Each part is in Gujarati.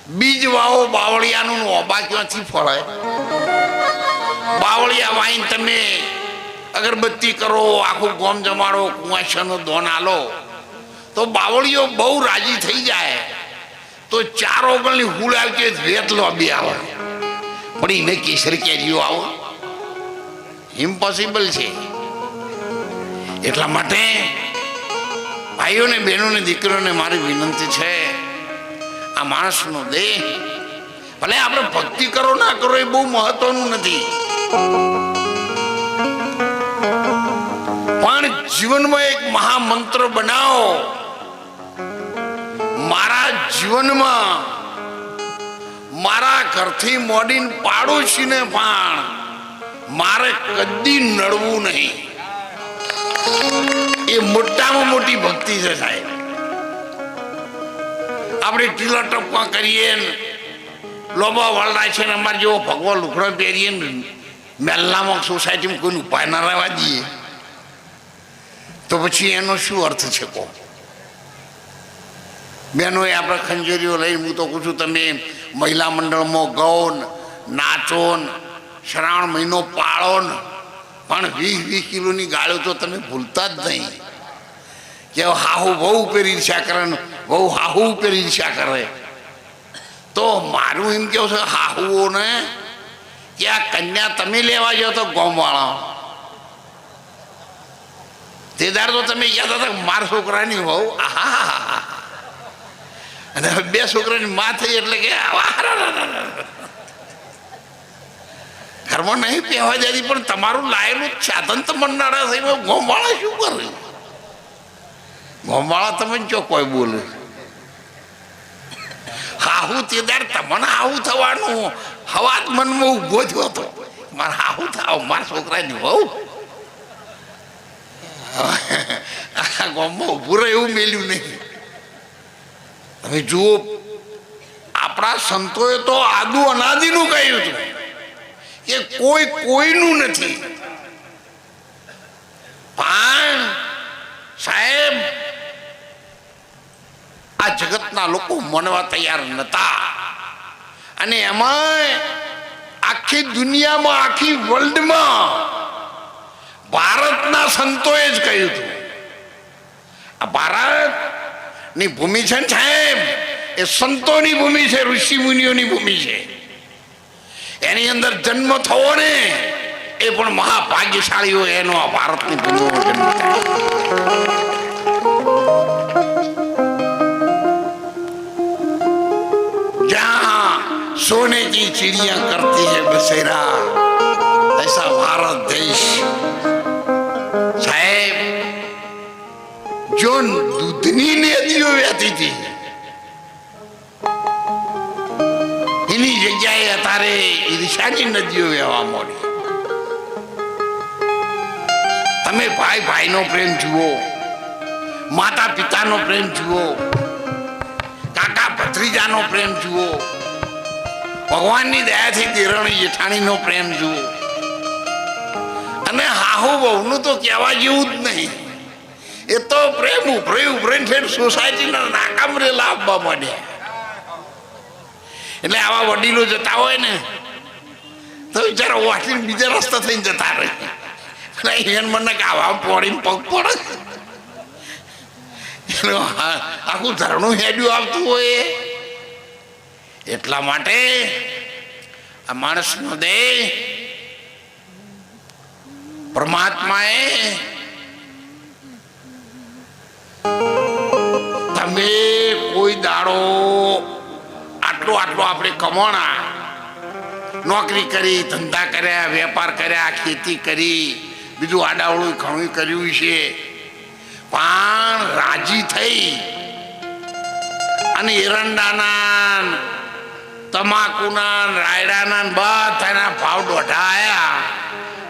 બીજ વાવો બાવળિયાનું ઓબા ક્યાંથી ફળે? બાવળિયા વાઈને તમે અગરબત્તી કરો, આખું ગોમ જમાડો, કુંવાશાનો દોન આલો તો બાવળીઓ બહુ રાજી થઈ જાય. તો 4 ઓગણની હુળ આવતી વેત લોબી આવે, પણ એને કેસર કેરીઓ આવો ઇમ્પોસિબલ છે. એટલા માટે ભાઈઓને, બહેનોને, દીકરીઓને મારી વિનંતી છે, આ માણસનો દેહ ભલે આપણે ભક્તિ કરો ના કરો એ બહુ મહત્વનું નથી, પણ જીવનમાં એક મહામંત્ર બનાવો. મારા જીવનમાં મારા ઘરથી મોડીને પાડોશીને પણ મારે કદી નડવું નહીં. એ મોટામાં મોટી ભક્તિ છે સાહેબ. આપણે ટીલા ટપકા કરીએ, લોબા વળના છે ને અમારે જેવો ભગવો લુગડો પહેરીએ ને મહેલામાં સોસાયટીમાં કોઈ ઉપાય ના રહેવા દઈએ તો પછી એનો શું અર્થ છે? કહો બહેનોએ આપણે ખંજરીઓ લઈ, હું તો કહું છું તમે મહિલા મંડળમાં ગઓ નાચો, શ્રાવણ મહિનો પાળો ને, પણ 20-20 કિલોની ગાળો તો તમે ભૂલતા જ નહીં કે હાહુ બહુ ઉપર ઈર્ષ્યા કરે ને બહુ હાહુ ઉપર ઈર્ષ્યા કરે. તો મારું એમ કેવું છે હાહુઓને કે આ કન્યા તમે લેવા જાઓ તો ગોમવાળા તે દાર તો તમે યાદ હતા મારા છોકરાની બહુ આહા, અને 2 છોકરાની માં થઈ એટલે કે ઘરમાં નહીં પહેવા જતી, પણ તમારું લાયેલું સાધન તો મંડાળા થઈ ગોમવાળા શું કરે? ગોમવાળા તમે ચો કોઈ બોલે હાહુ તે દાર તમને આવું થવાનું હવા જ મનમાં ઉભો થયો હતો, મારે હાહુ થાવ મારા છોકરાની બહુ આખા ગામમાં ઉભું રહે એવું મેલ્યું નહીં. હવે જુઓ, આપણા સંતોએ તો આદુ અનાદિનું કહ્યું હતું કે કોઈ કોઈનું નથી, પણ સાહેબ આ જગતના લોકો માનવા તૈયાર નતા. અને એમાં આખી દુનિયામાં, આખી વર્લ્ડમાં ભારતના સંતોએ જ કહ્યું હતું. આ ભારતની ભૂમિ છે ને સાહેબ, એ સંતોની ભૂમિ છે, ઋષિ મુનિઓની ભૂમિ છે. એની અંદર જન્મ થવો ને એ પણ મહાભાગ્યશાળીઓ એનો આ ભારતની ભૂમિનો જન્મ થાય. जहां सोने की चिड़िया करती है बसेरा, ऐसा भारत देश साहेब जो दूधनी नदियों वहती थी એની જગ્યાએ અત્યારે ઈર્ષાની નદીઓ વહેવા માંડી. તમે ભાઈ ભાઈનો પ્રેમ જુઓ, માતા પિતાનો પ્રેમ જુઓ, કાકા ભત્રીજાનો પ્રેમ જુઓ, ભગવાનની દયાથી દેરાણી જેઠાણીનો પ્રેમ જુઓ, અને હાહુ બહુનું તો કહેવા જેવું જ નહીં. એ તો પ્રેમ ઉભરે સોસાયટીના નાકામ રેલા આપવા માંડ્યા. એટલે આવા વડીલો જતા હોય ને તો બિચારા વાટીને બીજા રસ્તા થઈને જતા રહે. એને મને કે આવા પોડીને પગ પડે, આખું ધરણું હેડ્યું આવતું હોય. એટલા માટે આ માણસનો દેહ પરમાત્માએ તમે કોઈ દાડો આટલો આપણે કમાણા, નોકરી કરી, ધંધા કર્યા, વેપાર કર્યા, ખેતી કરી, બીજું આડાવડું ઘણું કર્યું છે, પણ રાજી થઈ અને એરંડાના, તમાકુના, રાયડાના બધાના ભાવ દોઢા આવ્યા,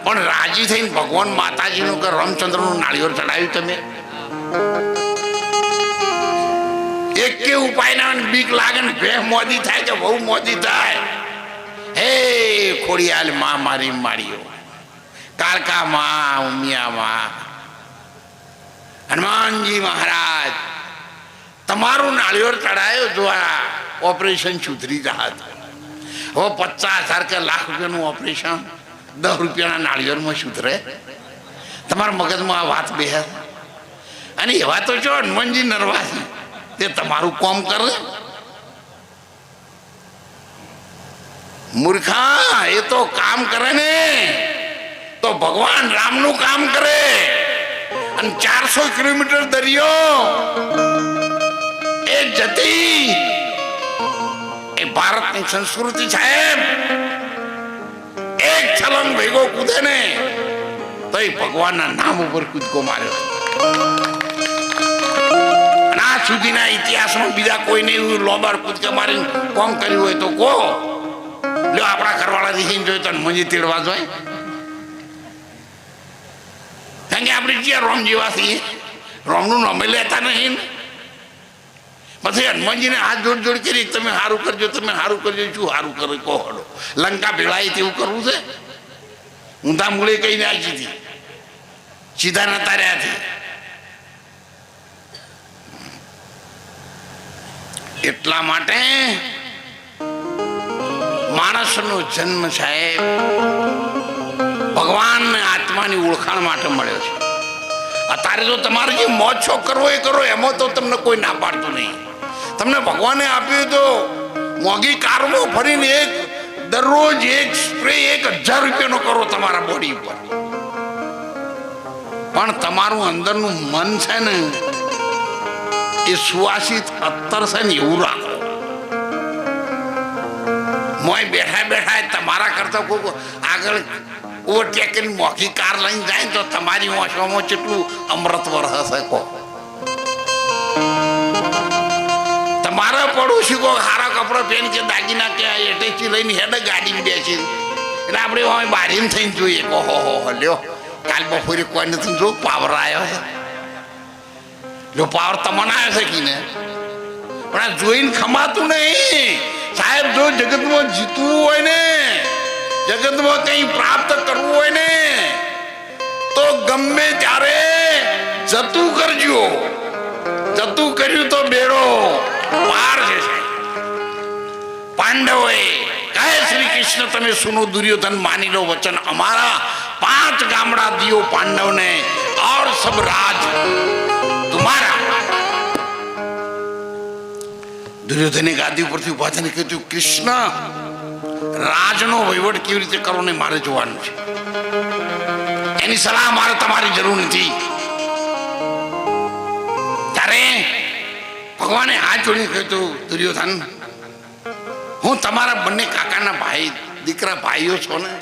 પણ રાજી થઈને ભગવાન માતાજીનું કે રામચંદ્રનું નાળિયેર ચડાવ્યું તમે? એક કે ઉપાય ના બીક લાગે ને ભેહ મોદી થાય કે બહુ મોદી થાય. હે ખોડિયાલ માં મારી માળીઓ, કાળકા માં, ઉમિયા માં, હનુમાનજી મહારાજ તમારું નાળિયેર ચડાયો જો ઓપરેશન સુધરી જાત. હવે 50,000 કે લાખ રૂપિયાનું ઓપરેશન 10 રૂપિયાના નાળિયેરમાં સુધરે? તમારા મગજમાં આ વાત બેહે? અને એવા તો જો હનુમાનજી નરવા છે તે તમારું કામ કરે? મૂર્ખા, એ તો કામ કરે ને તો ભગવાન રામનું કામ કરે. અને 400 કિલોમીટર દરિયો એ જતી એ ભારતની સંસ્કૃતિ સાહેબ. એક છલંગ ભેગો કૂદે ને તો એ ભગવાનના નામ ઉપર કૂદકો માર્યો. અને આ સુધીના ઇતિહાસમાં બીજા કોઈને એવું લોબાર કૂદકા મારીને કોમ કર્યું હોય તો કહો. જો આપણા ઘરવાળા દીકરીને જોયું તો હનુમાનજી તેડવા જોઈએ. કારણ કે આપણે જ્યાં રોમ જેવા છીએ, રોમનું નામે લેતા નહીં. પછી હનુમાનજીને હાથ જોડ જોડ કરી તમે સારું કરજો, તમે સારું કરજો. શું સારું કરે કહો? હડો લંકા ભેળાય તેવું કરવું છે? ઊંધા મૂળે કઈ નાખી હતી, સીધા નતા રહ્યા છે. એટલા માટે માણસનો જન્મ સાહેબ ભગવાન આત્માની ઓળખાણ માટે મળ્યો છે. અત્યારે તો તમારે જે મોજ શોખ કરવો એ કરો, એમાં તો તમને કોઈ ના પાડતું નહીં. તમને ભગવાને આપ્યું તો મોંઘી કારમાં ફરીને એક દરરોજ એક સ્પ્રે 1,000 રૂપિયાનો કરો તમારા બોડી ઉપર. પણ તમારું અંદરનું મન છે ને એ સુવાસિત અત્તર છે ને એવું રાખો. મોય બેઠા બેઠા તમારા કરતા કોઈ આગળ ઓવરટેક કરીને મોંઘી કાર લઈને જાય તો તમારી વાંચવામાં કેટલું અમૃત વરસે કહો. તમારા પડોશી કોઈ સારા કપડા પહેરી કે દાગીના કે એટેચી લઈને હેડે ગાડીમાં બેસી એટલે આપણે હવે બારીને થઈને જોઈએ કહો હો લ્યો કાલ બપોરે કોઈ નથી જો પાવર આવ્યો છે. જો પાવર તમને આવ્યો છે કે ને પણ આ જોઈને ખમાતું નહીં સાહેબ. જો જગતમાં જીતવું હોય ને, જગતમાં કંઈ પ્રાપ્ત કરવું હોય ને તો ગમે ત્યારે જતું કરજો. જતું કર્યું તો બેડો પાર જશે. પાંડવોએ કહે શ્રી કૃષ્ણ તમે સુનો દુર્યોધન માની લો વચન અમારા 5 ગામડા દિયો પાંડવને और सब राज तुम्हारा. દુર્યોધને ગાદી ઉપરથી ઉભા થઈને કીધું કૃષ્ણ રાજનો વહીવટ કેવી રીતે કરો ને મારે જોવાનું છે. એની સલાહ મારે તમારી જરૂર નથી. ત્યારે ભગવાને હાથ જોડીને કહ્યું દુર્યોધન હું તમારા બંને કાકાના ભાઈ દીકરા ભાઈઓ છો ને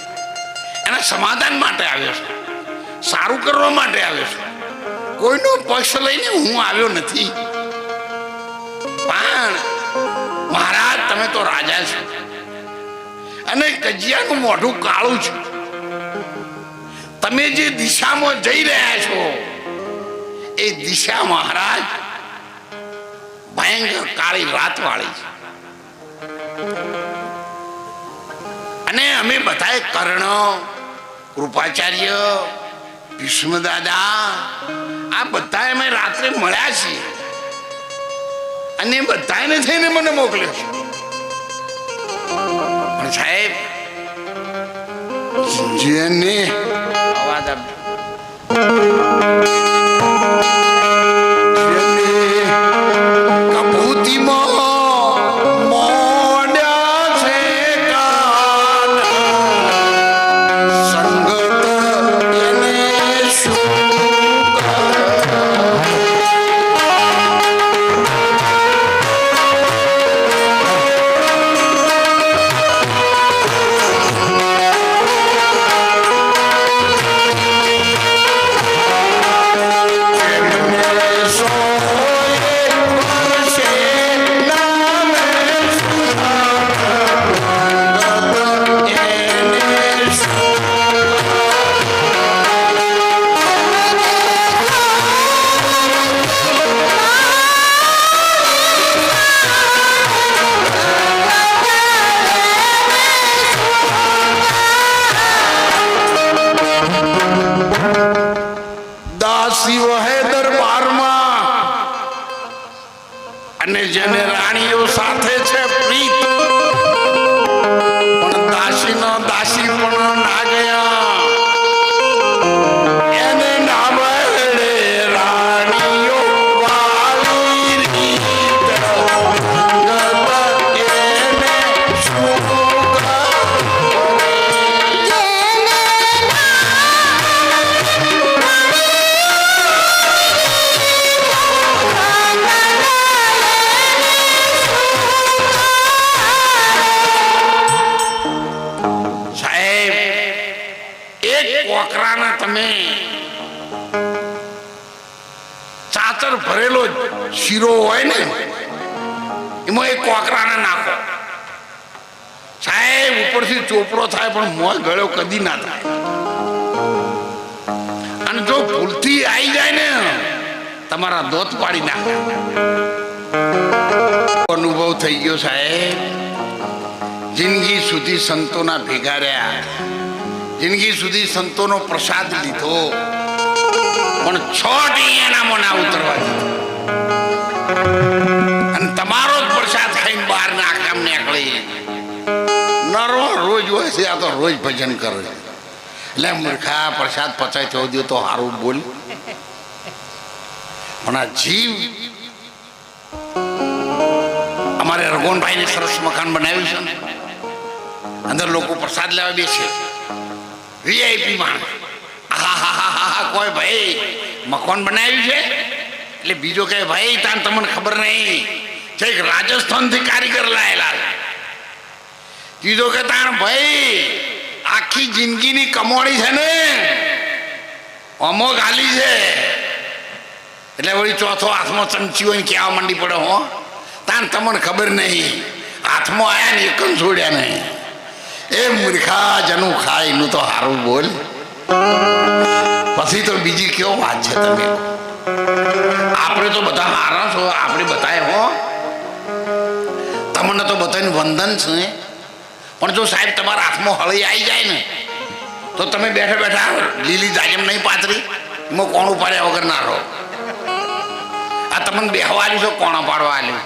એના સમાધાન માટે આવ્યો છું, સારું કરવા માટે આવ્યો છું. કોઈનો પક્ષ લઈને હું આવ્યો નથી. પણ મહારાજ તમે તો રાજા છો અને કજિયાનું મોઢું કાળું છે. તમે જે દિશામાં જઈ રહ્યા છો એ દિશા મહારાજ ભયંકર કાળી રાત વાળી છે. અને અમે બધાએ કર્ણ, કૃપાચાર્ય, ભીષ્મ દાદા આ બધા અમે રાત્રે મળ્યા છીએ અને બધાને થઈને મને મોકલ્યો છે. પણ સાહેબ જેને અવાજ અને જેને રાણીઓ સાથે છે કોકરાના તમે ચાતર ભરેલો શીરો હોય ને એમાં એક કોકરાને નાખો સાહેબ, ઉપરથી ચોપડો થાય પણ મોય ગળ્યો કદી ના થાય. અને જો ભૂલથી આવી જાય ને તમારા દોત પાડી નાખે. અનુભવ થઈ ગયો સાહેબ. જિંદગી સુધી સંતોના ભેગા રહ્યા, જિંદગી સુધી સંતોનો પ્રસાદ લીધો, પણ છોટ એનામાં ના ઉતરવા દીધો. અને તમારો જ પ્રસાદ ખાઈને બહાર ના કામ નીકળી રોજ હોય છે. આ તો રોજ ભજન કરે છે. એટલે મૂર્ખા, પ્રસાદ પચાય થયો દો તો સારું બોલ. પણ આ જીવ, અમારે રઘોનભાઈને સરસ મકાન બનાવ્યું છે ને, અંદર લોકો પ્રસાદ લેવા બેસે, વીઆઈપી માણસ. કોઈ ભાઈ મકાન બનાવ્યું છે એટલે બીજો કહે ભાઈ તાન તમને ખબર નહીં છે રાજસ્થાનથી કારીગર લાયેલા. ત્રીજો કે તાણ ભાઈ આખી જિંદગીની કમાણી છે ને અમો ગાલી છે. એટલે વળી ચોથો હાથમાં ચમચી હોય ને કહેવા માંડી પડે હો તાન તમને ખબર નહીં, હાથમાં આવ્યા ને એક છોડ્યા નહીં. એ મૂર્ખા, જનું ખાય એનું તો સારું બોલ. પછી તો બીજી કેવો વાત છે. તમે આપણે તો બધા હારા છો, આપણે બતાય હો, તમને તો બધાને વંદન છે. પણ જો સાહેબ તમારા હાથમાં હળી આવી જાય ને તો તમે બેઠા બેઠા લીલી જાજમ નહીં પાથરી, એમાં કોણું પાડ્યા વગર ના રહો. આ તમને બેહવા આવ્યું છે, કોણા પાડવા આવ્યું,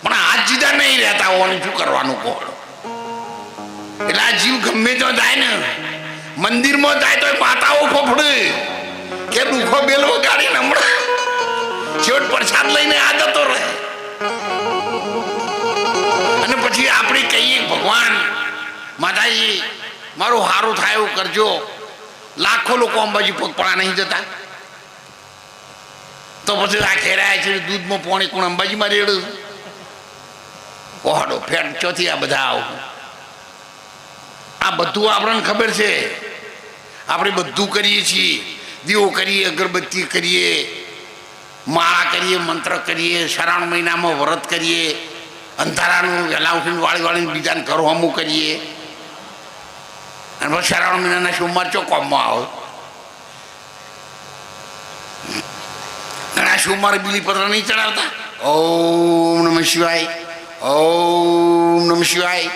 પણ હાથ જીધા નહીં રહેતા હોવાનું શું કરવાનું કોણ. એટલે આ જીવ ગમે તો જાય ને, મંદિરમાં જાય તો માતાઓ ફફડે કે દુખો બેલ વગાડીને હમણાં છેવટ પ્રસાદ લઈને આ જતો રહે. અને પછી આપણે કહીએ ભગવાન માતાજી મારું સારું થાય એવું કરજો. લાખો લોકો અંબાજી પગપાળા નહીં જતા, તો પછી આ ખેરાય છે દૂધમાં પોણી કોણ અંબાજીમાં રેડું ઓહડો ફેટ ચોથી આ બધા આવું. આ બધું આપણને ખબર છે, આપણે બધું કરીએ છીએ. દીવો કરીએ, અગરબત્તી કરીએ, માળા કરીએ, મંત્ર કરીએ, શ્રાવણ મહિનામાં વ્રત કરીએ, અંધારાનું વહેલા ઉઠીને વાળીને બીજાને ઘરો હમું કરીએ. અને પછી શ્રાવણ મહિનાના સોમવાર ચોકોમમાં આવો. ઘણા સોમવારે બીલીપત્ર નહીં ચડાવતા. ઓમ નમઃ શિવાય, ઓમ નમઃ શિવાય.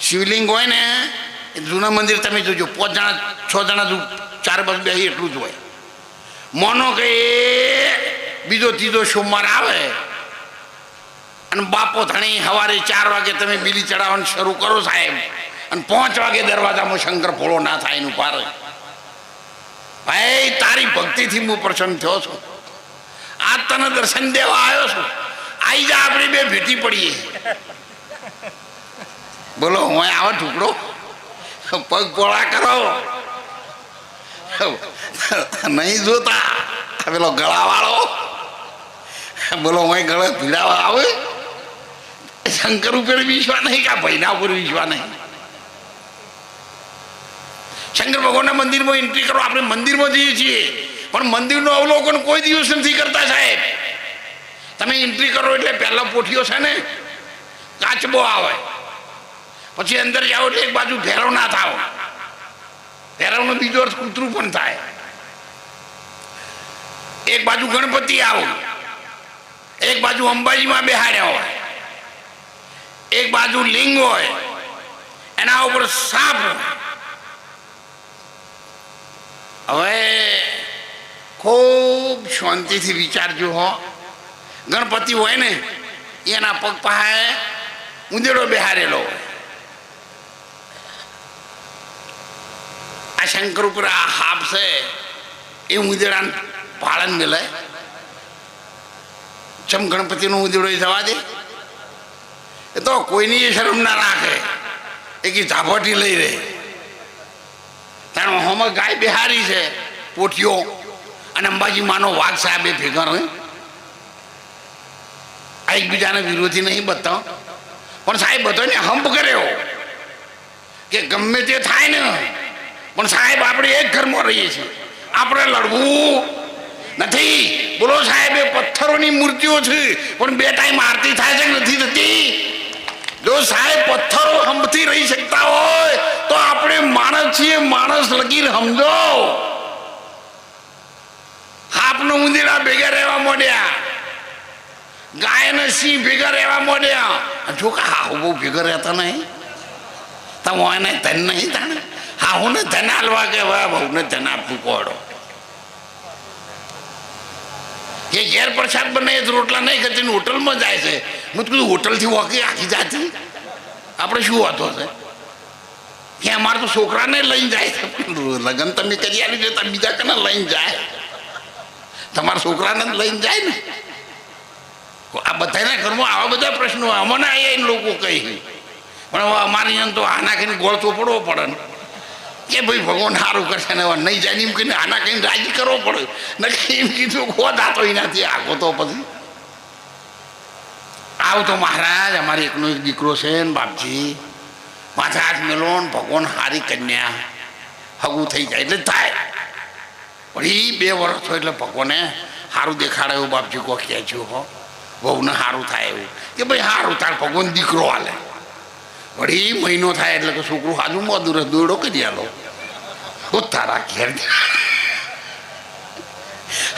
શિવલિંગ હોય ને એ જૂના મંદિર તમે જોજો, 5 જણા 6 જણા 4 બસ બે એટલું જ હોય. મોનો કે બીજો ત્રીજો સોમવાર આવે અને બાપો ધણી સવારે 4 વાગે તમે બીલી ચડાવવાનું શરૂ કરો સાહેબ, અને 5 વાગે દરવાજામાં શંકર ભોળો ના થાય એનું પારે. ભાઈ તારી ભક્તિથી હું પ્રસન્ન થયો છું, આજ તને દર્શન દેવા આવ્યો છું, આવી જા આપણે બે ભેટી પડીએ. બોલો હું આવો ટુકડો પગ પોળા કરો નહીં જોતા પેલો ગળાવાળો બોલો હું ગળે પીડાવા આવે. શંકર ઉપર વિશ્વાસ નહીં કે ભાઈના ઉપર વિશ્વાસ નહીં. શંકર ભગવાનના મંદિરમાં એન્ટ્રી કરો. આપણે મંદિરમાં જઈએ છીએ પણ મંદિરનું અવલોકન કોઈ દિવસ નથી કરતા સાહેબ. તમે એન્ટ્રી કરો એટલે પહેલા પોઠીઓ છે ને કાચબો આવે, પછી અંદર જાઓ એટલે એક બાજુ ભેરવ ના થાવ, ભેરવનો બીજો અર્થ કૂતરું પણ થાય. એક બાજુ ગણપતિ આવો, એક બાજુ અંબાજીમાં બેહાડ્યા હોય, એક બાજુ લિંગ હોય, એના ઉપર સાપ. હવે ખૂબ શાંતિથી વિચારજો હો. ગણપતિ હોય ને એના પગ પાસે ઉંદેડો બેહારેલો હોય. આ શંકર ઉપર આ હાપ છે એ ઉંદેડાને પાળન મેલે. ચમ ગણપતિનો ઉંદેડો જવા દે, એ તો કોઈની શરમ ના રાખે, એ કે ઝાપટી લઈ રહે. તારે હોમાં ગાય બિહારી છે પોઠીઓ, અને અંબાજી માનો વાઘ સાહેબ એ ભેગા રહે. આ એકબીજાને વિરોધી નહીં બતાવો, પણ સાહેબ બધાને હંપ કર્યો કે ગમે તે થાય ને પણ સાહેબ આપણે એક ઘરમાં રહીએ છીએ, આપણે લડવું નથી. બોલો સાહેબ, એ પથ્થરોની મૂર્તિઓ છે, પણ 2 ટાઈમ આરતી થાય છે કે નથી થતી? જો સાહેબ પથ્થરો હંભથી રહી શકતા હોય તો આપણે માણસ છીએ, માણસ લગીર સમજો. હાપનો ઉંદીડા ભેગા રહેવા માંડ્યા, ગાય ને સિંહ ભેગા રહેવા માંડ્યા. જો કે હાહુ બહુ ભેગા રહેતા નહીં, તમે એને ધન નહીં તાણે હાહુ ને ધન હાલવા કે બહુ ને ધન આપવું પડો. કે ઘેર પ્રસાદ બને રોટલા નહીં કરતી હોટલમાં જાય છે. હું તો કીધું હોટલથી વાકી આખી જાતી આપણે શું વાતો છે કે અમારે તો છોકરાને લઈને જાય છે. લગ્ન તમે કરી આવી છે, તમે બીજા કને લઈને જાય? તમારા છોકરાને જ લઈને જાય ને. આ બધાના ઘરમાં આવા બધા પ્રશ્નો અમને અહીંયા લોકો કહી, પણ હવે અમારી અહીંયા તો આના કહીને ગોળ ચોપડવો પડે ને કે ભાઈ ભગવાન સારું કરશે ને નહીં જાય એમ કહીને આના કહીને રાજી કરવો પડે ને. એમ કીધું ખોદ આતો એનાથી આગો તો પછી આવું તો મહારાજ અમારી એકનો એક દીકરો છે ને બાપજી 5-8 મેલો ને ભગવાન હારી કન્યા હગું થઈ જાય એટલે થાય. પણ એ 2 વર્ષ થયો એટલે ભગવાને સારું દેખાડે એવું બાપજી કોઈ કહેજો હો, બહુને સારું થાય એવું કે ભાઈ સારું થાય ભગવાન દીકરો હાલે. વળી મહિનો થાય એટલે કે છોકરું હાજુ મોદું રહે દોડો કરી આલો તારા ઘેર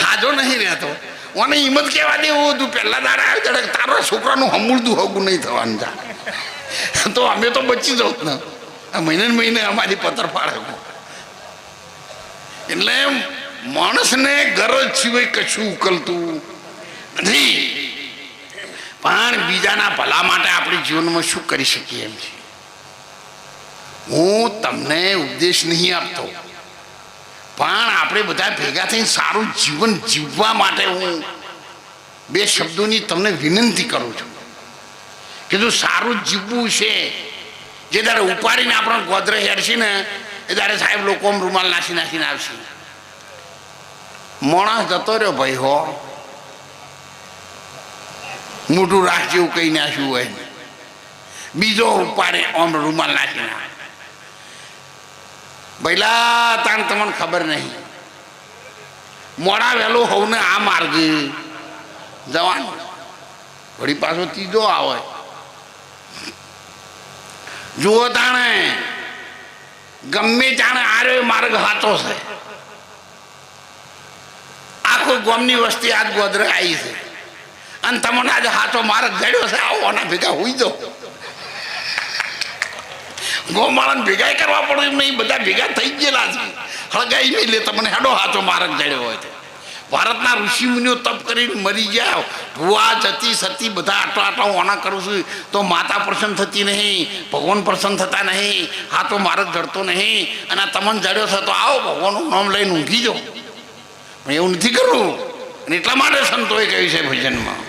હાજો નહીં રહેતો. મને હિંમત કહેવા દેવું હતું પહેલા દાડા આવે તારા છોકરાનું હમુરદું હગું નહીં થવાનું જા તો અમે તો બચી જાઉં ને. આ મહિને અમારી પથ્થર પાડે. એટલે માણસને ગરજ સિવાય કશું ઉકલતું નથી, પણ બીજાના ભલા માટે આપણે જીવનમાં શું કરી શકીએ એમ છે. હું તમને ઉપદેશ નહીં આપતો, પણ આપણે બધા ભેગા થઈને સારું જીવન જીવવા માટે હું 2 શબ્દોની તમને વિનંતી કરું છું કે જો સારું જીવવું છે, જે તારે ઉપાડીને આપણને ગોદરે હેડશે ને એ તારે સાહેબ લોકો રૂમાલ નાખીને આવશે. માણસ જતો રહ્યો ભાઈ હો, મોટું રાખ જેવું કહી નાખ્યું હોય, બીજો ઉપાડે આમ રૂમાલ નાખીને. પહેલા તાણ તમને ખબર નહીં, મોડા વહેલું હોવને આ માર્ગે જવાનું, વળી પાછો ત્રીજો આવે. જુઓ તાણે ગમે તાણે આર્યો માર્ગ સાચો છે. આખો ગામની વસ્તી આજ ગોદરે આવી છે અને તમને આજે સાચો માર્ગ જડ્યો છે, આવો આના ભેગા હોઈ જાઓ. ગોમાળાને ભેગા કરવા પડે એમ નહીં, બધા ભેગા થઈ ગયેલા છે. હળગાઈ નહીં લે તમને હેડો સાચો માર્ગ જડ્યો હોય તો. ભારતના ઋષિ મુનિઓ તપ કરીને મરી ગયા, ભુવા જતી સતી બધા આટો ઓના કરું છું તો માતા પ્રસન્ન થતી નહીં, ભગવાન પ્રસન્ન થતા નહીં, હાથો માર્ગ જડતો નહીં. અને તમને જડ્યો છે તો આવો ભગવાનનું નામ લઈને ઊંઘી જાઓ. પણ એવું નથી કરવું. અને એટલા માટે સંતોએ કહ્યું છે ભજનમાં,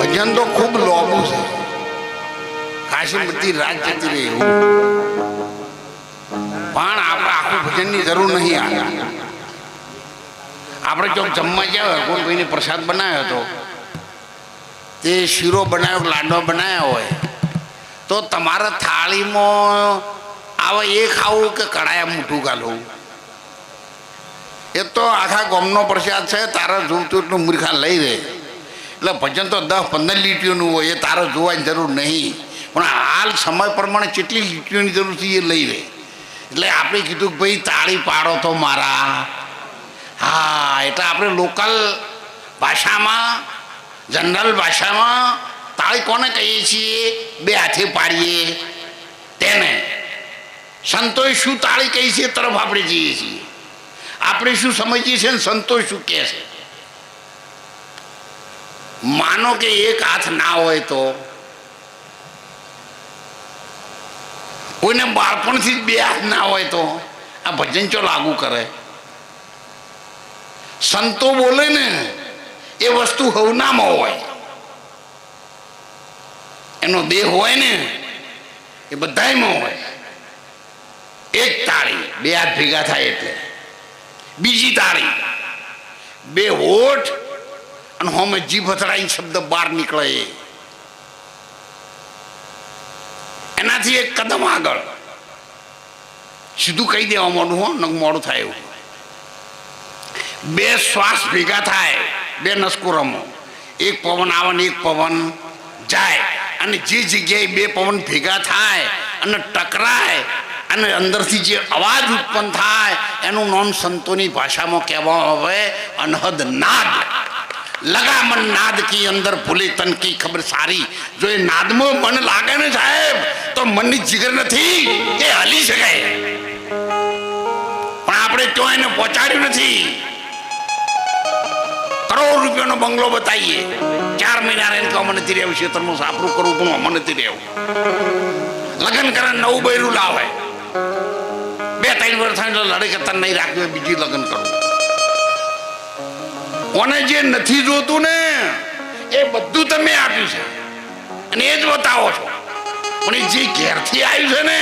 ભજન તો ખૂબ લોબું છે, કાશી બધી રાત જતી રહી એવું. પણ આપણે આખું ભજનની જરૂર નહીં. આપણે જો જમવા ગયા હોય, કોઈ કોઈને પ્રસાદ બનાવ્યો હતો, તે શીરો બનાવ્યો લાડવા બનાવ્યા હોય તો તમારા થાળીમાં આવે એ ખાવું કે કડાયા મૂઠું ગાલવું, એ તો આખા ગામનો પ્રસાદ છે. તારે જોતું એટલું મૂર્ખા લઈ રહે. એટલે ભજન તો 10-15 લીટીઓનું હોય, એ તારે જોવાની જરૂર નહીં. પણ હાલ સમય પ્રમાણે કેટલી લીટીઓની જરૂર છે એ લઈ લે. એટલે આપણે કીધું કે ભાઈ તાળી પાડો તો મારા. હા, એટલે આપણે લોકલ ભાષામાં, જનરલ ભાષામાં તાળી કોને કહીએ છીએ? બે હાથે પાડીએ તેને. સંતોષ શું તાળી કહી છે તરફ આપણે જઈએ છીએ. આપણે શું સમજીએ છીએ ને સંતોષ શું કહે છે? માનો કે એક હાથ ના હોય તો કોઈને બાળપણથી જ બે હાથ ના હોય તો આ ભજન ચો લાગુ કરે? સંતો બોલે ને એ વસ્તુ હવનામાં હોય, એનો દેહ હોય ને એ બધાયમાં હોય. એક તાળી બે હાથ ભેગા થાય એટલે, બીજી તાળી બે હોઠ અને હોમે જીભ હથડાઈને શબ્દ બહાર નીકળે, એનાથી એક કદમ આગળ સીધું કહી દેવા મોડું હો, મોડું થાય એવું. બે શ્વાસ ભેગા થાય, બે નસકોરમો, એક પવન આવે ને એક પવન જાય, અને જે જગ્યાએ બે પવન ભેગા થાય અને ટકરાય અને અંદરથી જે અવાજ ઉત્પન્ન થાય એનું નામ સંતોની ભાષામાં કહેવામાં આવે અનહદ નાદ. લગામન નાદ કી અંદર ભૂલે તન કી ખબર સારી. જો એ નાદમાં મન લાગે ને સાહેબ તો મનની જીગર નથી એ હલી શકાય, પણ આપણે તો એને પહોંચાડ્યું નથી. કરોડ રૂપિયાનો બંગલો બતાવીએ, 4 મહિના રહીને તો અમને નથી રહેવું, ક્ષેત્રનું સાપરું કરવું પણ અમને નથી રહેવું. લગ્ન કરે નવું બૈરું લાવે, 2-3 વર્ષ થાય લડે કરતા નહીં રાખ્યું, બીજી લગ્ન કરવું. કોને જે નથી જોતું ને એ બધું તમે આપ્યું છે અને એ જ બતાવો છો, પણ એ જે ઘેરથી આવ્યું છે ને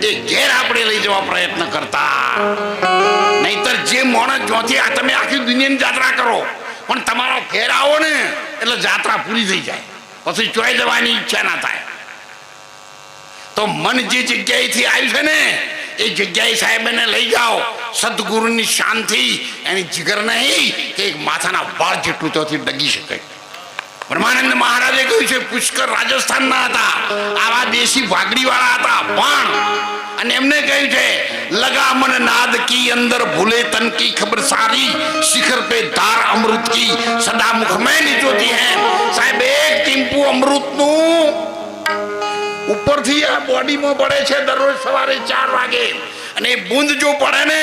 એ ઘેર આપણે લઈ જવા પ્રયત્ન કરતા. નહીતર જે માણસ જ્યાંથી આ તમે આખી દુનિયાની જાત્રા કરો પણ તમારા ઘેર આવો ને એટલે જાત્રા પૂરી થઈ જાય, પછી ચોઈ જવાની ઈચ્છા ના થાય. તો મન જે જગ્યાએથી આવ્યું છે ને એ જગ્યાએ સાહેબ એને લઈ જાઓ. સદગુરુની શાંતિ એની જીગર નહીં કે એક માથાના વાળ જેટલું ત્યાંથી ડગી શકે. બ્રહ્માનંદ મહારાજે કહ્યું છે પુષ્કર રાજસ્થાનના હતા, આવા દેશી ભાગડી વાળા હતા, પણ અને એમને કહ્યું છે લગામન નાદ કી અંદર ભૂલે તન કી ખબર સારી, શિખર પે ધાર અમૃત કી સદા મુખ મેં નીચોતી હૈ. સાહેબ એક ટીમ્પુ અમૃતનું ઉપરથી આ બોડીમાં પડે છે દરરોજ સવારે 4 વાગે, અને એ બૂંદ જો પડે ને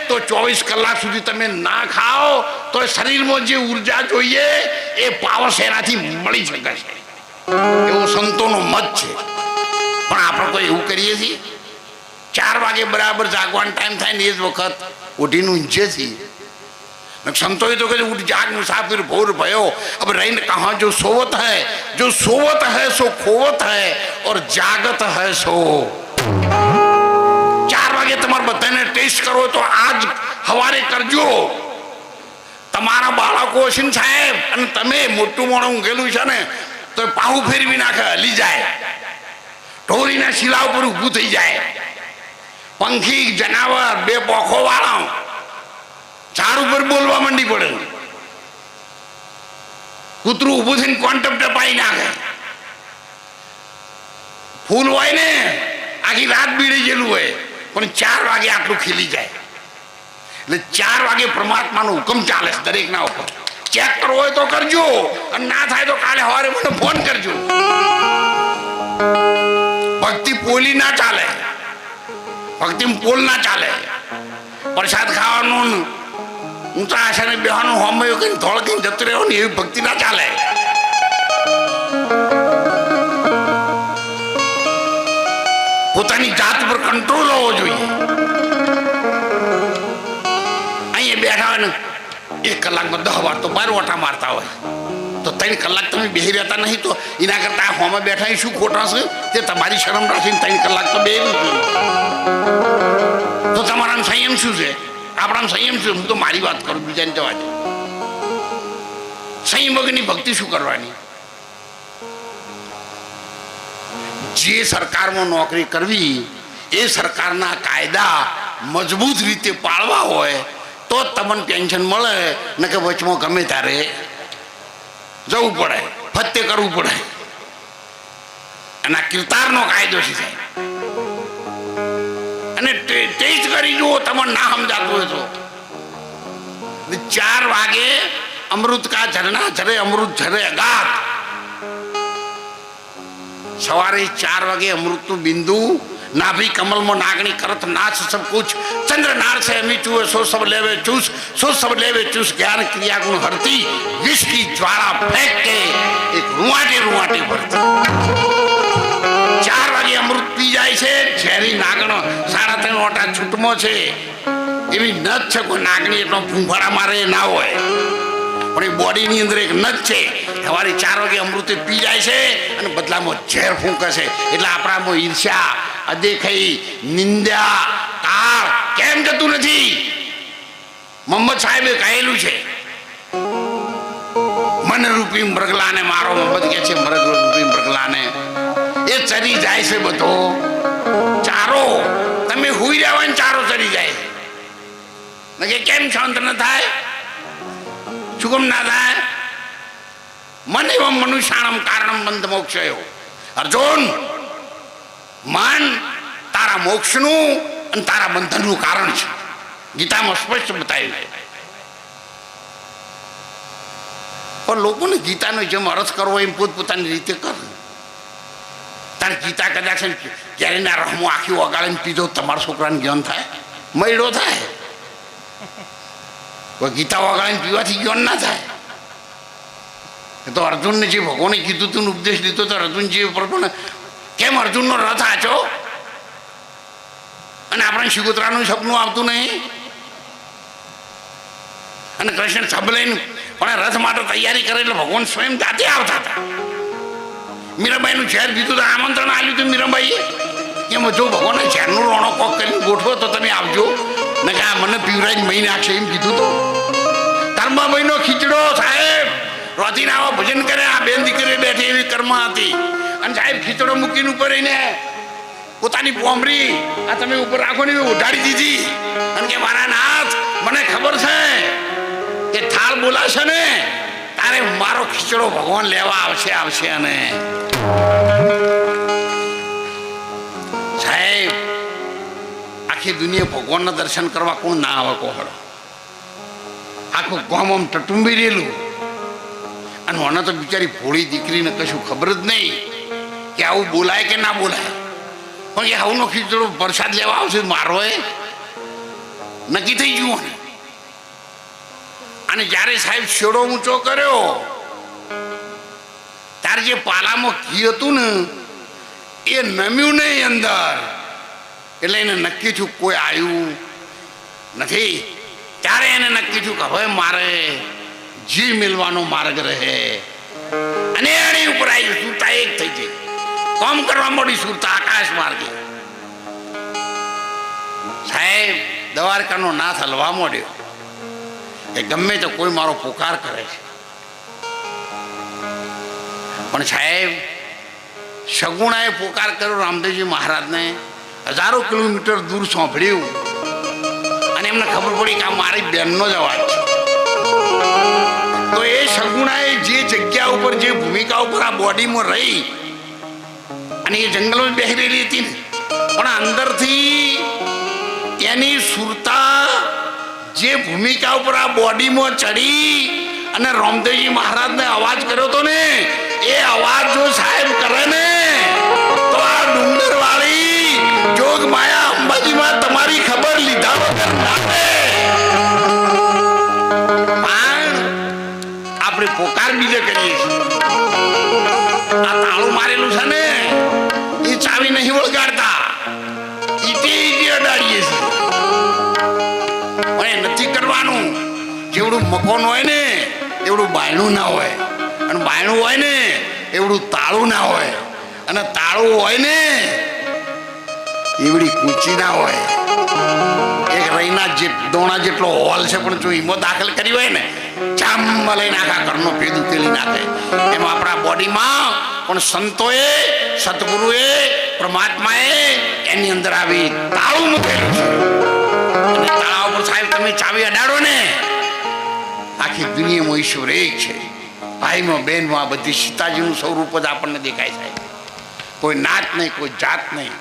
તો 24 કલાક સુધી તમે ના ખાઓ તો શરીરમાં જે ઉર્જા જોઈએ એ પાવર એનાથી મળી શકે છે, એવો સંતોનો મત છે. પણ આપણે કોઈ એવું કરીએ છીએ? 4 વાગે બરાબર જાગવાનો ટાઈમ થાય ને એ જ વખત ઉઠીને ઊંઘે છીએ. संतों तो कहते उठ जाग मुसाफिर भोर भयो, अब रही कहाँ जो सोवत है सो खोवत है और जागत है सो. 4 वागे તમારે બધાને ટેસ્ટ કરો તો આજ હવારે કરજો. તમારા બાળકો છે ને સાહેબ, અને તમે મોટું મોણું ઊંઘેલું છે ને તો પાહું ફેરવી નાખે, હલી જાય, ઢોરીના શિલા ઉપર ઊભું થઈ જાય. પંખી જનાવર બે પોખો વાળા ઝાડ ઉપર બોલવા માંડી પડે, કૂતરું ઊભું થઈને કોન્ટપ ટપાઈ નાખે. ફૂલ હોય ને આખી રાત બીડી ગયેલું હોય પણ 4 વાગે આટલું ખીલી જાય. એટલે 4 વાગે પરમાત્માનો હુકમ ચાલે છે દરેકના ઉપર. ચેક કરવો હોય તો કરજો, અને ના થાય તો કાલે સવારે મને ફોન કરજો. ભક્તિ પોલી ના ચાલે, ભક્તિ પોલ ના ચાલે. પ્રસાદ ખાવાનું ઊંચા આશાને બેવાનું હોમયો કઈ ધોળ કઈ જતું રહેવાનું એવી ભક્તિ ના ચાલે. પોતાની જાત પર કંટ્રોલ હોવો જોઈએ. અહીંયા બેઠા હોય ને 1 કલાકમાં 10 વાર તો 12 ઓટા મારતા હોય, તો 3 કલાક તમે બેસી રહેતા નહીં, તો એના કરતા હોમાં બેઠા શું ખોટા છે તે તમારી શરમ રાખીને 3 કલાક તો બેસવું જોઈએ. તો તમારા સંયમ શું છે? આપણા સંયમ શું? હું તો મારી વાત કરું, બીજાને જવા દે. સંયમ વગરની ભક્તિ શું કરવાની? જે સરકારમાં નોકરી કરવી એ સરકારના કાયદા મજબૂત રીતે પાળવા હોય તો જ તમને પેન્શન મળે, ને કે વચમાં ગમે ત્યારે જવું પડે, ફત્તે કરવું પડે. અને આ કિરતારનો કાયદો છે સાહેબ. અને ટેસ્ટ કરી જુઓ, તમને ના સમજાતું હોય તો. 4 વાગે અમૃત કા ઝરણા ઝરે, અમૃત ઝરે અગાધ. સવારે 4 વાગે અમૃતનું બિંદુ नाभि कमल में नागणी करत नाच सब कुछ चंद्र नार से अमी चूहे सो सब लेवे चूस, सो सब लेवे चूस. ज्ञान क्रिया गुण हरती विष की ज्वाला फेंक के एक रुआटी रुआटी भरती. 4 वागे अमृत पी जाए છે. ઝેરી નાગણો 3.5 ઓટા છૂટમો છે એવી નજ છે. કોઈ નાગણી એટલો ફૂંફાડા મારે ના હોય, પણ એ બોડીની અંદર એક નજ છે. સવારે 4 વાગે અમૃત પી જાય છે અને બદલામાં ઝેર ફૂંકે છે. એટલે આપણામાં ઈર્ષ્યા, અદેખાઈ, નિંદા, કાળ કેમ જતું નથી? મોહમ્મદ સાહેબે કહેલું છે, મનરૂપી મૃગલાને મારો. મોહમ્મદ કહે છે મૃગરૂપી મૃગલાને એ ચરી જાય છે બધો ચારો. તમે હુઈ રહ્યા હોય ને ચારો ચરી જાય. કેમ શાંત ન થાય? શું કેમ ના થાય? મન એવમ મનુષ્યાણમ કારણમ બંધ મોક્ષયો. અર્જુન, મન તારા મોક્ષનું અને તારા બંધનનું કારણ છે. ગીતામાં સ્પષ્ટ બતાવ્યું. પણ લોકોને ગીતાનો જેમ અર્થ કરવો એમ પોતપોતાની રીતે કરે. તારે ગીતા કદાચ ક્યારે ના રહમો આખી વગાડીને પીધો, તમારા છોકરાને જ્ઞાન થાય? મયડો થાય. ગીતા વગાડીને પીવાથી જ્ઞાન ના થાય. તો અર્જુનને જે ભગવાને કીધું તું ઉપદેશ લીધો તો અર્જુનજી પણ કેમ અર્જુનનો રથ આચો અને આપણે શિગોતરાનું સપનું આવતું નહીં? અને કૃષ્ણ સબ લઈને પણ રથ માટે તૈયારી કરે એટલે ભગવાન સ્વયં જાતે આવતા હતા. મીરાબાઈનું ઝેર પીધું તો આમંત્રણ આપ્યું હતું મીરાબાઈએ એમ જો ભગવાનને ઝેરનું રોણો કોક કરીને ગોઠવો તો તમે આવજો, ને કે આ મને પીવરાઈ મહી નાખશે એમ કીધું હતું. ધર્માભાઈનો ખીચડો સાહેબ રોજીને આવા ભજન કરે. આ બેન દીકરી બેઠી એવી કર્મ હતી અને સાહેબ ખીચડો મૂકીને ઉપર રહીને પોતાની પોમરી આ તમે ઉપર રાખો ને ઉઢાડી દીધી અને કે મારા નાથ મને ખબર છે કે થાળ બોલાશે ને તારે મારો ખીચડો ભગવાન લેવા આવશે. અને સાહેબ આખી દુનિયા ભગવાનના દર્શન કરવા કોણ ના આવે? કોહડો આખું ગામ આમ ટટુંબી રહેલું. અને મને તો બિચારી ભોળી દીકરીને કશું ખબર જ નહીં કે આવું બોલાય કે ના બોલાય. પણ કે આવુંનો ખીચડો પ્રસાદ લેવા આવશે મારો એ નક્કી થઈ ગયું. અને જ્યારે સાહેબ શેડો ઊંચો કર્યો ત્યારે જે પાલામાં ઘી હતું ને એ નમ્યું નહીં અંદર. એટલે એને નક્કી થયું કોઈ આવ્યું નથી. ત્યારે એને નક્કી થયું કે હવે મારે જી મેળવાનો માર્ગ રહે. અને એની ઉપર આવી સુરતા એક થઈ ગઈ. કામ કરવા મળી સુરતા આકાશ માર્ગે. સાહેબ દ્વારકાનો નાથ હલવા માંડ્યો કે ગમે તો કોઈ મારો પુકાર કરે છે. પણ સાહેબ સગુણાએ પુકાર કર્યો રામદેવજી મહારાજને. 1000 કિલોમીટર દૂર સાંભળ્યું અને એમને ખબર પડી કે આ મારી બહેનનો જ અવાજ છે. તો એ સગુણાએ જે જગ્યા ઉપર જે ભૂમિકા ઉપર આ બોડીમાં રહી અને એ જંગલમાં બેસી રહેલી હતી ને, પણ અંદરથી એની સુરતા જે ભૂમિકા ઉપર આ બોડીમાં ચડી અને રામદેવજી મહારાજને અવાજ કર્યો હતો ને, એ અવાજ જો સાહેબ કરે ને તો આ ડુંગર વાળી જોગ માયા અંબાજીમાં તમારી ખબર લીધા વગર નાખે. આપણે પોકાર બીજે કરીએ છીએ. આ તાળું મારેલું છે ને એ ચાવી નહીં વળગાડતા, ઈટે અડાડીએ છીએ. પણ એ નથી કરવાનું. જેવડું મકોન હોય ને એવડું બાયણું ના હોય, અને બાયણું હોય ને એવડું તાળું ના હોય, અને તાળું હોય ને એવડી કૂચી ના હોય. એક રહીના દોણા જેટલો હોલ છે પણ જો ઈમો દાખલ કરી હોય ને ચામ લઈને આખા ઘરનો ભેદ ઉકેલી નાખે. એમાં આપણા બોડીમાં પણ સંતોએ, સદગુરુએ, પરમાત્માએ એની અંદર આવી તાળું મૂકેલું છે. અને તાળા ઉપર સાહેબ તમે ચાવી અડાડો ને આખી દુનિયામાં ઈશ્વર એક છે. ભાઈમાં બહેનમાં બધી સીતાજીનું સ્વરૂપ જ આપણને દેખાય છે. કોઈ નાત નહીં, કોઈ જાત નહીં.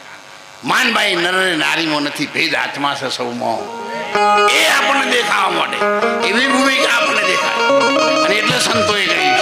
માનભાઈ નર નારીમાં નથી, ભેદ આત્મા છે સૌમાં. એ આપણને દેખાવા માટે એવી ભૂમિકા આપણને દેખાય. અને એટલે સંતોએ કહ્યું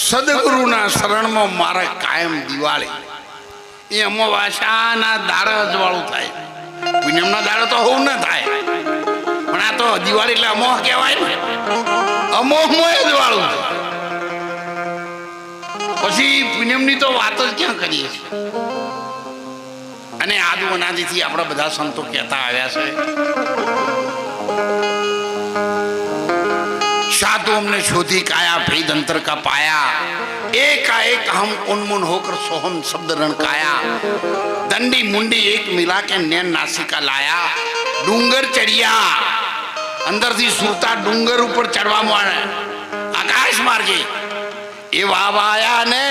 સદગુરુના શરણમાં મારે કાયમ દિવાળી. એ અમાવાસ્યાના દાડા અજવાળું થાય. પૂનમના દાડા તો હોવું ના થાય, પણ આ તો દિવાળી એટલે અમોહ કહેવાય ને. અમોહમાં અજવાળું. પછી પૂનમની તો વાત જ ક્યાં કરીએ છીએ. અને આદુ અનાદિથી આપણા બધા સંતો કહેતા આવ્યા છે, साधु हमने शोधी काया भेद अंतर का पाया, एकाएक हम उन्मुन होकर सोहम शब्द रणकाया, दंडी मुंडी एक मिला के नैन नासिका लाया, डूंगर चढ़िया अंदर थी सुरता डूंगर ऊपर चढ़वा मारे आकाश मार्गे ए वाया ने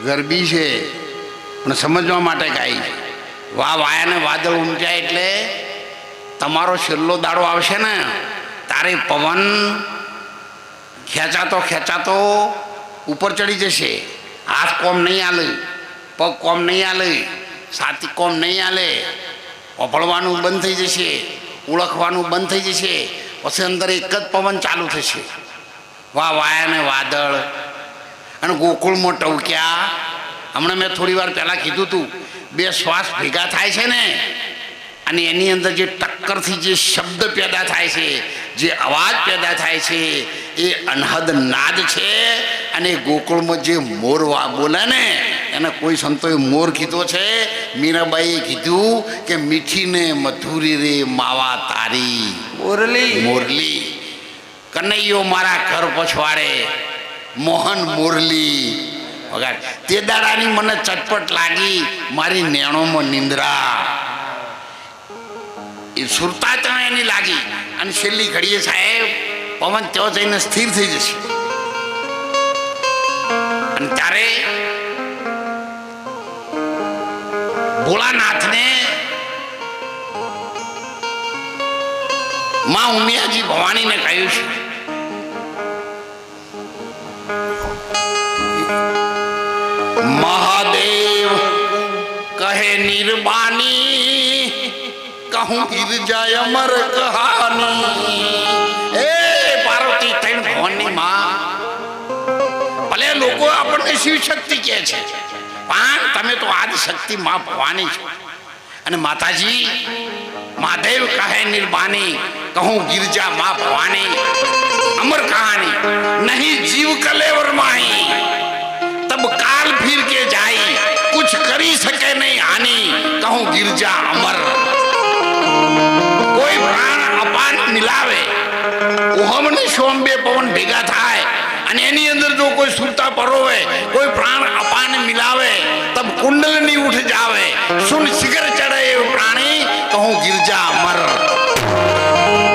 ગરબી છે પણ સમજવા માટે ગાય છે. વાહ વાયાને વાદળ ઊંચાય એટલે તમારો છેલ્લો દાડો આવશે ને તારે પવન ખેંચાતો ખેંચાતો ઉપર ચડી જશે. હાથ કોમ નહીં આલે, પગ કોમ નહીં આલે, છાતી કોમ નહીં આલે, ઓફળવાનું બંધ થઈ જશે, ઓળખવાનું બંધ થઈ જશે. પછી અંદર એક જ પવન ચાલુ થશે. વાહ વાયાને વાદળ અને ગોકુળમાં ટવક્યા. હમણાં મેં થોડી વાર પહેલાં કીધું હતું, બે શ્વાસ ભેગા થાય છે ને અને એની અંદર જે ટક્કરથી જે શબ્દ પેદા થાય છે, જે અવાજ પેદા થાય છે એ અનહદ નાદ છે. અને ગોકુળમાં જે મોર બોલે ને એને કોઈ સંતોએ મોર કીધો છે. મીરાબાઈએ કીધું કે મીઠી ને મધુરી રે માવા તારી મોરલી મોરલી, કનૈયો મારા ઘર પછવાડે મોહન મુરલી વગાડ. તે દાડાની મને ચટપટ લાગી મારી નેણોમાં નિંદ્રા. એ સુરતા ત્યાં એની લાગી અને છેલ્લી ઘડીએ સાહેબ પવન ત્યાં જઈને સ્થિર થઈ જશે. અને ત્યારે ભોળાનાથને માં ઉમિયાજી ભવાનીને કહ્યું છે, મહાદેવ કહે નિર્બાની, કહું ગિરજા અમર કહાની. એ પાર્વતી ત્રણ ભવનની માં, ભલે લોકો આપણને શિવ શક્તિ કહે છે, પણ તમે તો આદિ શક્તિ માં ભવાની છો. અને માતાજી મહાદેવ કહે નિર્બાની, કહું ગિરજા માં ભવાની. अमर कहानी नहीं जीव कलेवर माही, तब काल फिर के जाई, कुछ करी सके नहीं हानि. कहूं गिरजा अमर. कोई प्राण अपान मिलावे, ओहमने सोमबे पवन भेगा थाय અને એની અંદર જો કોઈ સુરતા પરોવે, કોઈ પ્રાણ અપાન મિલાવે, તબ કુંડલની ઉઠ જાવે, સુન શિખર ચડે એ પ્રાણી. કહું ગિરજા અમર.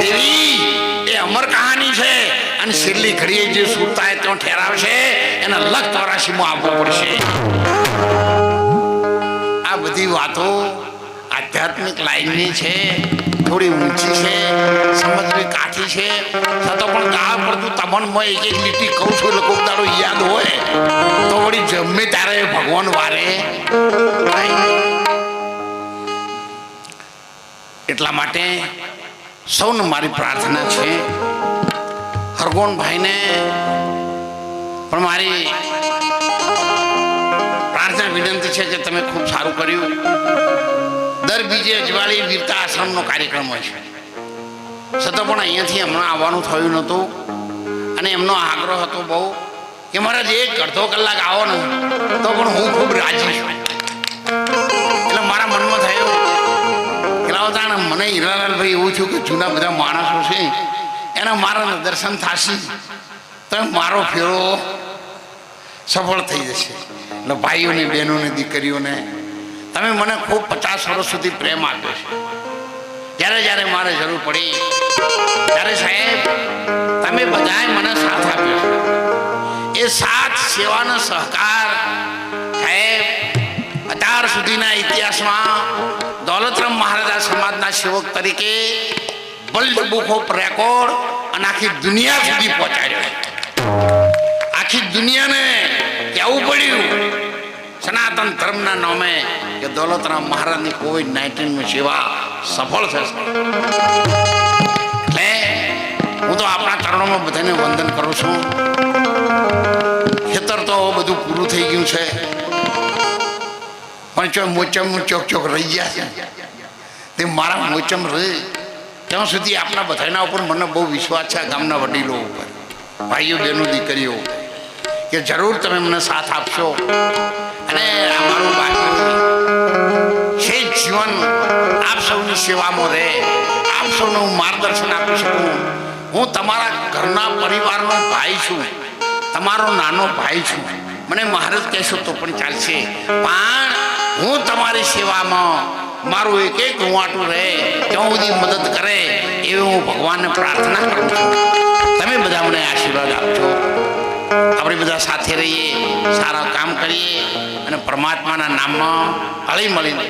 દેવી એ અમર કહાની છે, અને છેલ્લી ઘડીએ જે સુરતા ત્યાં ઠેરાવશે એના લખ 84માં આવવું પડશે. આ બધી વાતો આધ્યાત્મિક લાઈનની છે, થોડી ઊંચી છે, સમજવી કાઠી છે, છતાં પણ ગાળ પડતું તમને એક એક લીટી કહું છું એટલે કોક દાડો યાદ હોય તો વળી જમે ત્યારે ભગવાન વારે. એટલા માટે સૌને મારી પ્રાર્થના છે, હરગોનભાઈને પણ મારી પ્રાર્થના વિનંતી છે કે તમે ખૂબ સારું કર્યું. દર બીજે અજવાળી વીરતા આશ્રમનો કાર્યક્રમ હોય છે, છતાં પણ અહીંયાથી હમણાં આવવાનું થયું નહોતું. અને એમનો આગ્રહ હતો બહુ કે મહારાજ એક અડધો કલાક આવો ને તો પણ હું ખૂબ રાજી છું. એટલે મારા મનમાં થયું કે મને હીરાલાલભાઈ એવું થયું કે જૂના બધા માણસો છે એના મારા દર્શન થશે તો મારો ફેરો સફળ થઈ જશે. એટલે ભાઈઓને, બહેનોને, દીકરીઓને તમે મને ખૂબ 50 વર્ષ સુધી પ્રેમ આપ્યો છે. જ્યારે જ્યારે મારે જરૂર પડી ત્યારે સાહેબ તમે બધાએ મને સાથ આપ્યો છે. એ સાથ, સેવાનો સહકાર સાહેબ અત્યાર સુધીના ઇતિહાસમાં દોલતરામ મહારાજા સમાજના સેવક તરીકે વર્લ્ડ બુક ઓફ રેકોર્ડ અને આખી દુનિયા સુધી પહોંચાડ્યો છે. આખી દુનિયાને કહેવું પડ્યું સનાતન ધર્મના નામે કે દોલતરામ મહારાજની COVID-19 સેવા સફળ થશે. એટલે હું તો આપણા ચરણોમાં બધાને વંદન કરું છું. ખેતર તો બધું પૂરું થઈ ગયું છે, પણ મોચમ ચોક રહી ગયા છે. તે મારા મોચમ રહે ત્યાં સુધી આપણા બધાના ઉપર મને બહુ વિશ્વાસ છે, ગામના વડીલો ઉપર, ભાઈઓ, બહેનો, દીકરીઓ, કે જરૂર તમે મને સાથ આપશો. અને અમારું બાકી છે જીવન આપ સૌની સેવામાં રહે, આપ સૌને હું માર્ગદર્શન આપી શકું. હું તમારા ઘરના પરિવારનો ભાઈ છું, તમારો નાનો ભાઈ છું. મને મહારાજ કહેશો તો પણ ચાલશે, પણ હું તમારી સેવામાં મારું એક એક રૂવાટું રહે, ત્યાં સુધી મદદ કરે એવી હું ભગવાનને પ્રાર્થના કરું છું. તમે બધા મને આશીર્વાદ આપજો. આપણે બધા સાથે રહીએ, સારા કામ કરીએ અને પરમાત્માના નામમાં હળી મળીને